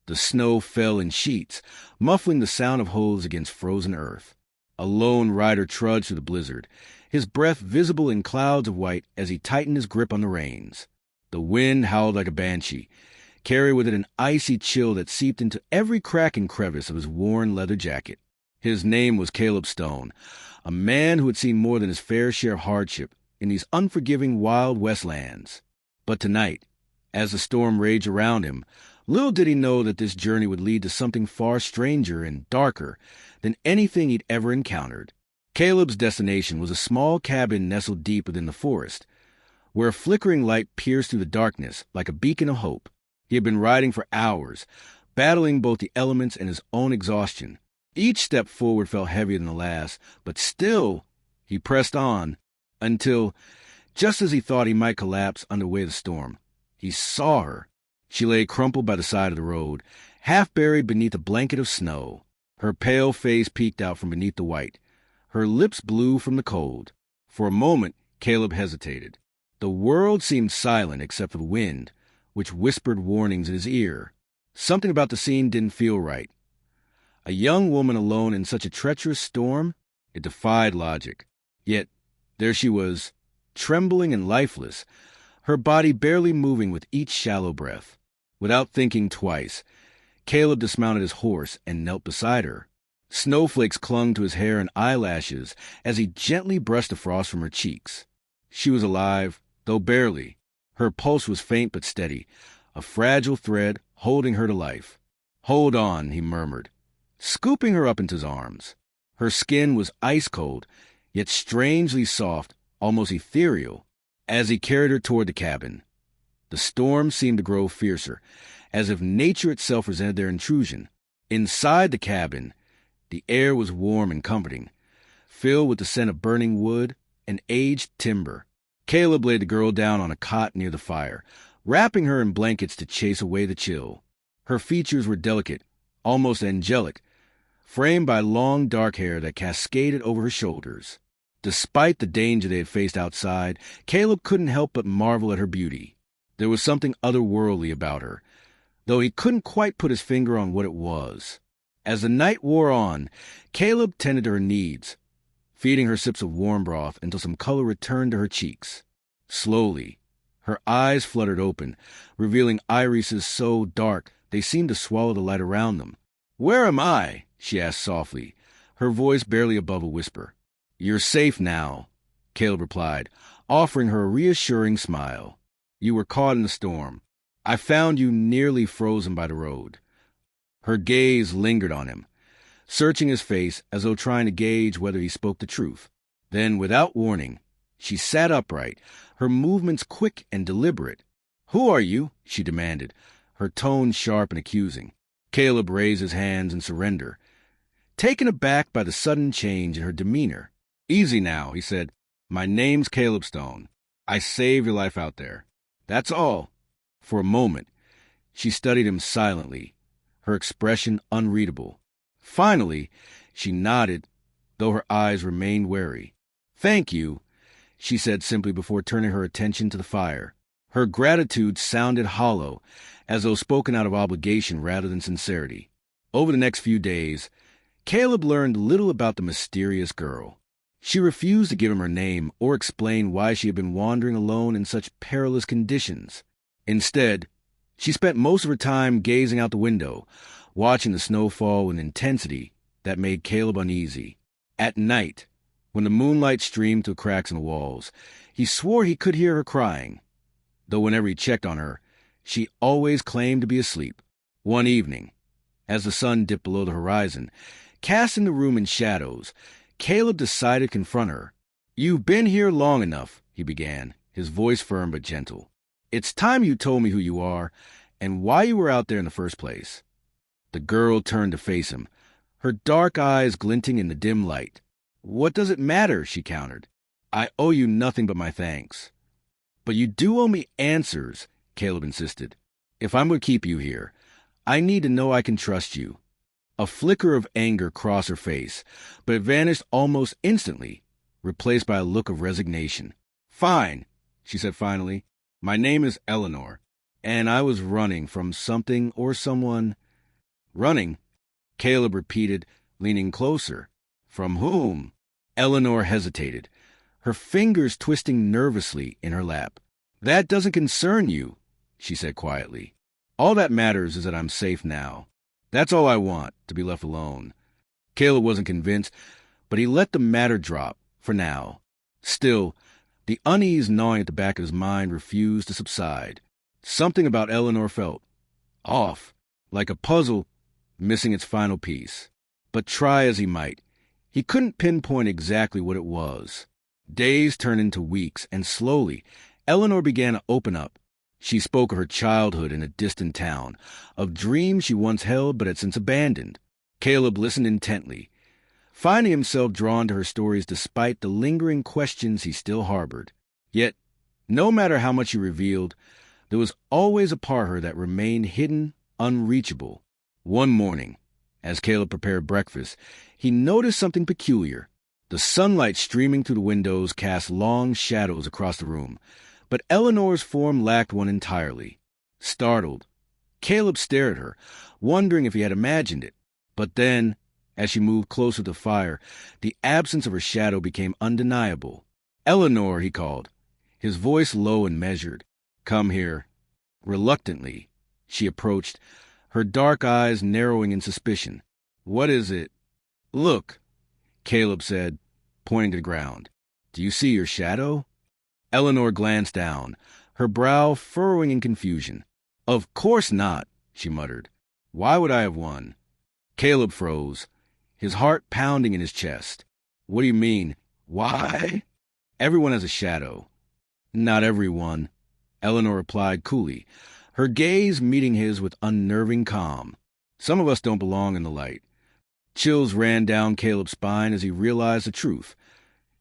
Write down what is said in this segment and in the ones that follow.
The snow fell in sheets, muffling the sound of hooves against frozen earth. A lone rider trudged through the blizzard, his breath visible in clouds of white as he tightened his grip on the reins. The wind howled like a banshee, carrying with it an icy chill that seeped into every crack and crevice of his worn leather jacket. His name was Caleb Stone, a man who had seen more than his fair share of hardship in these unforgiving Wild West lands. But tonight, as the storm raged around him, little did he know that this journey would lead to something far stranger and darker than anything he'd ever encountered. Caleb's destination was a small cabin nestled deep within the forest, where a flickering light pierced through the darkness like a beacon of hope. He had been riding for hours, battling both the elements and his own exhaustion. Each step forward felt heavier than the last, but still he pressed on until, just as he thought he might collapse under the weight of the storm, he saw her. She lay crumpled by the side of the road, half buried beneath a blanket of snow. Her pale face peeked out from beneath the white, her lips blue from the cold. For a moment, Caleb hesitated. The world seemed silent except for the wind, which whispered warnings in his ear. Something about the scene didn't feel right. A young woman alone in such a treacherous storm? It defied logic. Yet, there she was, trembling and lifeless, her body barely moving with each shallow breath. Without thinking twice, Caleb dismounted his horse and knelt beside her. Snowflakes clung to his hair and eyelashes as he gently brushed the frost from her cheeks. She was alive, though barely. Her pulse was faint but steady, a fragile thread holding her to life. "Hold on," he murmured, scooping her up into his arms. Her skin was ice-cold, yet strangely soft, almost ethereal, as he carried her toward the cabin. The storm seemed to grow fiercer, as if nature itself resented their intrusion. Inside the cabin, the air was warm and comforting, filled with the scent of burning wood and aged timber. Caleb laid the girl down on a cot near the fire, wrapping her in blankets to chase away the chill. Her features were delicate, almost angelic, framed by long dark hair that cascaded over her shoulders. Despite the danger they had faced outside, Caleb couldn't help but marvel at her beauty. There was something otherworldly about her, though he couldn't quite put his finger on what it was. As the night wore on, Caleb tended to her needs, feeding her sips of warm broth until some color returned to her cheeks. Slowly, her eyes fluttered open, revealing irises so dark they seemed to swallow the light around them. "Where am I?" she asked softly, her voice barely above a whisper. "You're safe now," Caleb replied, offering her a reassuring smile. "You were caught in the storm. I found you nearly frozen by the road." Her gaze lingered on him, searching his face as though trying to gauge whether he spoke the truth. Then, without warning, she sat upright, her movements quick and deliberate. "Who are you?" she demanded, her tone sharp and accusing. Caleb raised his hands in surrender, taken aback by the sudden change in her demeanor. "Easy now," he said. "My name's Caleb Stone. I saved your life out there. That's all." For a moment, she studied him silently, her expression unreadable. Finally, she nodded, though her eyes remained wary. "Thank you," she said simply before turning her attention to the fire. Her gratitude sounded hollow, as though spoken out of obligation rather than sincerity. Over the next few days, Caleb learned little about the mysterious girl. She refused to give him her name or explain why she had been wandering alone in such perilous conditions. Instead, she spent most of her time gazing out the window, watching the snow fall with an intensity that made Caleb uneasy. At night, when the moonlight streamed through cracks in the walls, he swore he could hear her crying, though whenever he checked on her, she always claimed to be asleep. One evening, as the sun dipped below the horizon, casting the room in shadows, Caleb decided to confront her. "You've been here long enough," he began, his voice firm but gentle. "It's time you told me who you are and why you were out there in the first place." The girl turned to face him, her dark eyes glinting in the dim light. "What does it matter?" she countered. "I owe you nothing but my thanks." "But you do owe me answers," Caleb insisted. "If I'm going to keep you here, I need to know I can trust you." A flicker of anger crossed her face, but it vanished almost instantly, replaced by a look of resignation. "Fine," she said finally. "My name is Eleanor, and I was running from something or someone Running, Caleb repeated, leaning closer. From whom? Eleanor hesitated, her fingers twisting nervously in her lap. That doesn't concern you, she said quietly. All that matters is that I'm safe now. That's all I want, to be left alone. Caleb wasn't convinced, but he let the matter drop, for now. Still, the unease gnawing at the back of his mind refused to subside. Something about Eleanor felt off, like a puzzle missing its final piece. But try as he might, he couldn't pinpoint exactly what it was. Days turned into weeks, and slowly, Eleanor began to open up. She spoke of her childhood in a distant town, of dreams she once held but had since abandoned. Caleb listened intently, finding himself drawn to her stories despite the lingering questions he still harbored. Yet, no matter how much she revealed, there was always a part of her that remained hidden, unreachable. One morning, as Caleb prepared breakfast, he noticed something peculiar. The sunlight streaming through the windows cast long shadows across the room, but Eleanor's form lacked one entirely. Startled, Caleb stared at her, wondering if he had imagined it. But then, as she moved closer to the fire, the absence of her shadow became undeniable. "Eleanor," he called, his voice low and measured. "Come here." Reluctantly, she approached, her dark eyes narrowing in suspicion. "What is it?" "Look," Caleb said, pointing to the ground. "Do you see your shadow?" Eleanor glanced down, her brow furrowing in confusion. "Of course not," she muttered. "Why would I have one?" Caleb froze, his heart pounding in his chest. "What do you mean? Why?" "Everyone has a shadow." "Not everyone," Eleanor replied coolly, her gaze meeting his with unnerving calm. "Some of us don't belong in the light." Chills ran down Caleb's spine as he realized the truth.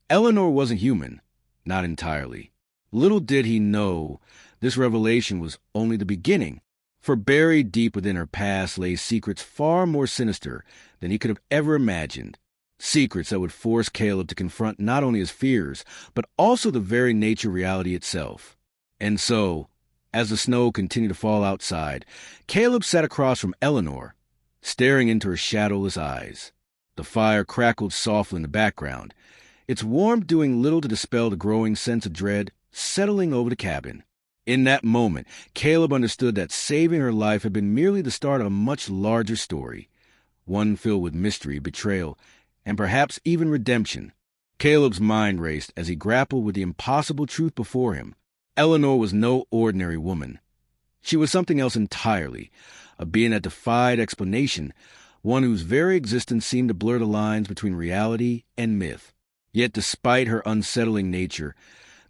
Eleanor wasn't human, not entirely. Little did he know this revelation was only the beginning, for buried deep within her past lay secrets far more sinister than he could have ever imagined. Secrets that would force Caleb to confront not only his fears, but also the very nature of reality itself. And so, as the snow continued to fall outside, Caleb sat across from Eleanor, staring into her shadowless eyes. The fire crackled softly in the background, its warmth doing little to dispel the growing sense of dread settling over the cabin. In that moment, Caleb understood that saving her life had been merely the start of a much larger story, one filled with mystery, betrayal, and perhaps even redemption. Caleb's mind raced as he grappled with the impossible truth before him. Eleanor was no ordinary woman. She was something else entirely, a being that defied explanation, one whose very existence seemed to blur the lines between reality and myth. Yet despite her unsettling nature,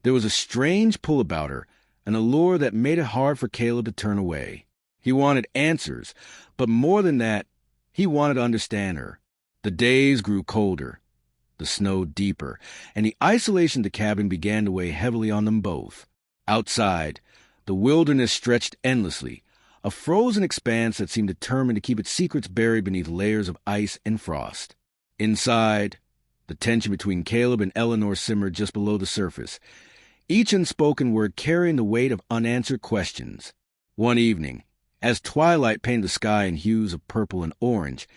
there was a strange pull about her, an allure that made it hard for Caleb to turn away. He wanted answers, but more than that, he wanted to understand her. The days grew colder, the snow deeper, and the isolation of the cabin began to weigh heavily on them both. Outside, the wilderness stretched endlessly, a frozen expanse that seemed determined to keep its secrets buried beneath layers of ice and frost. Inside, the tension between Caleb and Eleanor simmered just below the surface, each unspoken word carrying the weight of unanswered questions. One evening, as twilight painted the sky in hues of purple and orange,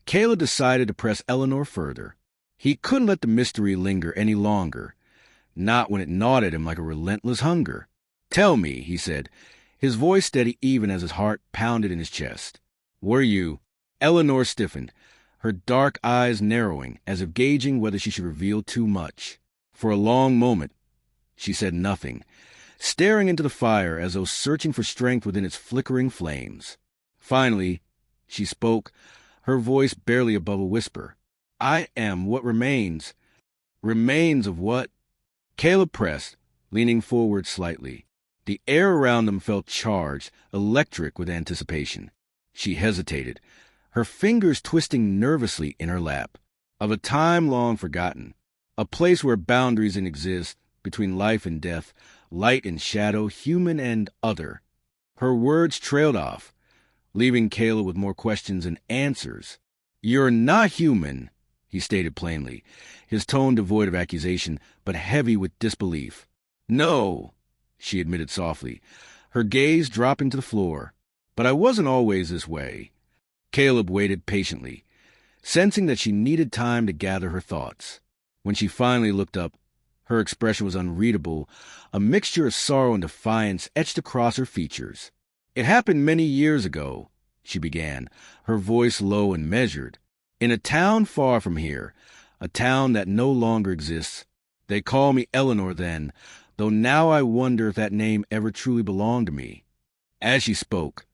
Caleb decided to press Eleanor further. He couldn't let the mystery linger any longer, not when it gnawed at him like a relentless hunger. "Tell me," he said, his voice steady even as his heart pounded in his chest. "Were you—" Eleanor stiffened, her dark eyes narrowing as if gauging whether she should reveal too much. For a long moment, she said nothing, staring into the fire as though searching for strength within its flickering flames. Finally, she spoke, her voice barely above a whisper. "I am what remains." "Remains of what?" Caleb pressed, leaning forward slightly. The air around them felt charged, electric with anticipation. She hesitated, her fingers twisting nervously in her lap. "Of a time long forgotten, a place where boundaries didn't exist, between life and death, light and shadow, human and other." Her words trailed off, leaving Caleb with more questions than answers. "You're not human," he stated plainly, his tone devoid of accusation, but heavy with disbelief. "No," she admitted softly, her gaze dropping to the floor. "But I wasn't always this way." Caleb waited patiently, sensing that she needed time to gather her thoughts. When she finally looked up, her expression was unreadable, a mixture of sorrow and defiance etched across her features. "It happened many years ago," she began, her voice low and measured. "In a town far from here, a town that no longer exists. They called me Eleanor then, though now I wonder if that name ever truly belonged to me." As she spoke,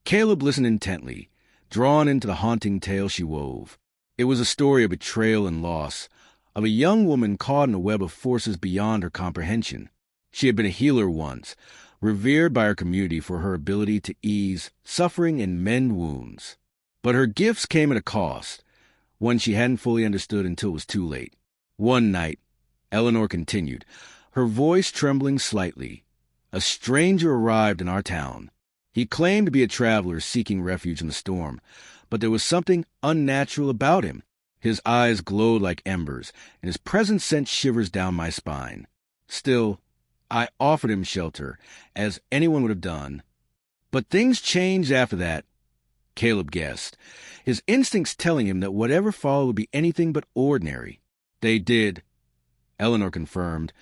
Caleb listened intently, drawn into the haunting tale she wove. It was a story of betrayal and loss, of a young woman caught in a web of forces beyond her comprehension. She had been a healer once, revered by her community for her ability to ease suffering and mend wounds. But her gifts came at a cost, one she hadn't fully understood until it was too late. One night, Eleanor continued, her voice trembling slightly, a stranger arrived in our town. He claimed to be a traveler seeking refuge in the storm, but there was something unnatural about him. His eyes glowed like embers, and his presence sent shivers down my spine. Still, I offered him shelter, as anyone would have done. But things changed after that, Caleb guessed, his instincts telling him that whatever followed would be anything but ordinary. "They did," Eleanor confirmed,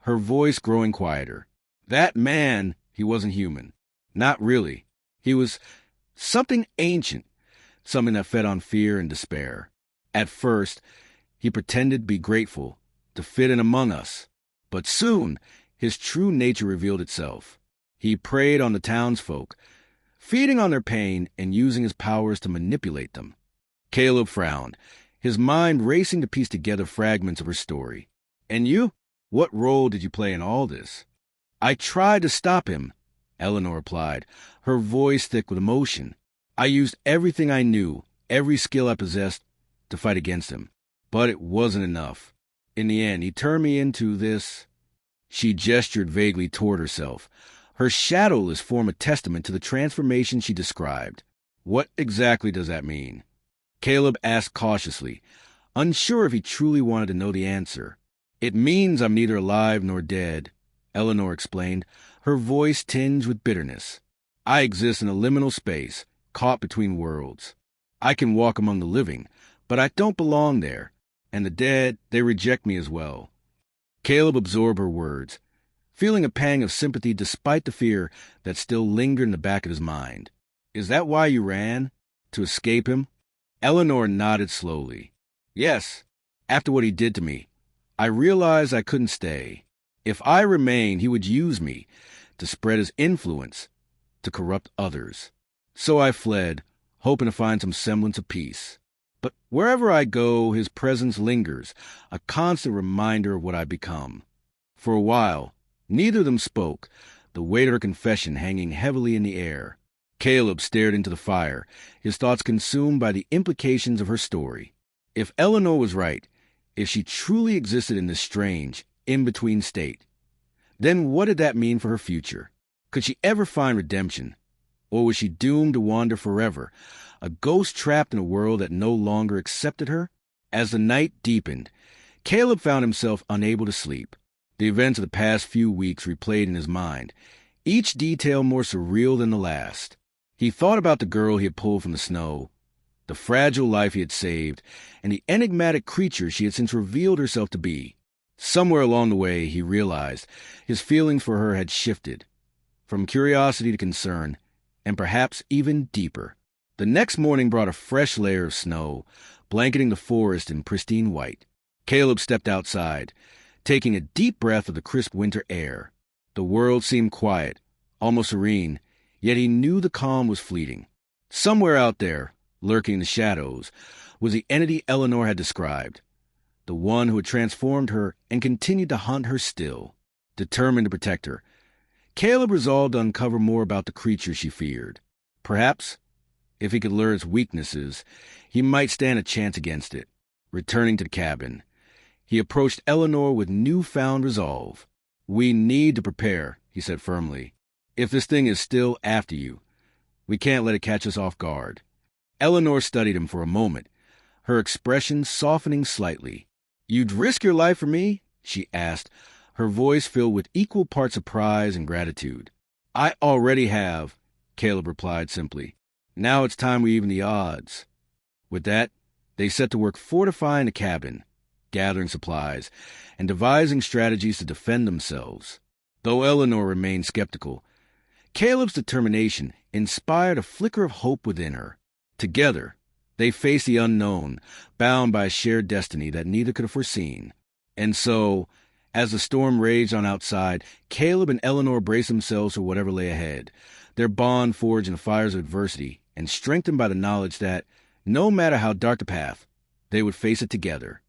her voice growing quieter. "That man, he wasn't human. Not really. He was something ancient, something that fed on fear and despair. At first, he pretended to be grateful, to fit in among us. But soon, his true nature revealed itself. He preyed on the townsfolk, feeding on their pain and using his powers to manipulate them." Caleb frowned, his mind racing to piece together fragments of her story. "And you? What role did you play in all this?" "I tried to stop him," Eleanor replied, her voice thick with emotion. "I used everything I knew, every skill I possessed, to fight against him. But it wasn't enough. In the end, he turned me into this." She gestured vaguely toward herself, her shadowless form a testament to the transformation she described. "What exactly does that mean?" Caleb asked cautiously, unsure if he truly wanted to know the answer. "It means I'm neither alive nor dead," Eleanor explained, her voice tinged with bitterness. "I exist in a liminal space, caught between worlds. I can walk among the living, but I don't belong there, and the dead, they reject me as well." Caleb absorbed her words, feeling a pang of sympathy despite the fear that still lingered in the back of his mind. "Is that why you ran? To escape him?" Eleanor nodded slowly. "Yes. After what he did to me, I realized I couldn't stay. If I remained, he would use me to spread his influence, to corrupt others. So I fled, hoping to find some semblance of peace. But wherever I go, his presence lingers, a constant reminder of what I've become." For a while, neither of them spoke, the weight of her confession hanging heavily in the air. Caleb stared into the fire, his thoughts consumed by the implications of her story. If Eleanor was right, if she truly existed in this strange, in-between state, then what did that mean for her future? Could she ever find redemption? Or was she doomed to wander forever, a ghost trapped in a world that no longer accepted her? As the night deepened, Caleb found himself unable to sleep. The events of the past few weeks replayed in his mind, each detail more surreal than the last. He thought about the girl he had pulled from the snow, the fragile life he had saved, and the enigmatic creature she had since revealed herself to be. Somewhere along the way, he realized his feelings for her had shifted, from curiosity to concern, and perhaps even deeper. The next morning brought a fresh layer of snow, blanketing the forest in pristine white. Caleb stepped outside, taking a deep breath of the crisp winter air. The world seemed quiet, almost serene, yet he knew the calm was fleeting. Somewhere out there, lurking in the shadows, was the entity Eleanor had described, the one who had transformed her and continued to hunt her still. Determined to protect her, Caleb resolved to uncover more about the creature she feared. Perhaps, if he could lure its weaknesses, he might stand a chance against it. Returning to the cabin, he approached Eleanor with newfound resolve. "We need to prepare," he said firmly. "If this thing is still after you, we can't let it catch us off guard." Eleanor studied him for a moment, her expression softening slightly. "You'd risk your life for me?" she asked, her voice filled with equal parts surprise and gratitude. "I already have," Caleb replied simply. Now it's time we even the odds. With that, they set to work fortifying the cabin, gathering supplies, and devising strategies to defend themselves. Though Eleanor remained skeptical, Caleb's determination inspired a flicker of hope within her. Together, they faced the unknown, bound by a shared destiny that neither could have foreseen. And so, as the storm raged on outside, Caleb and Eleanor braced themselves for whatever lay ahead, their bond forged in the fires of adversity and strengthened by the knowledge that, no matter how dark the path, they would face it together.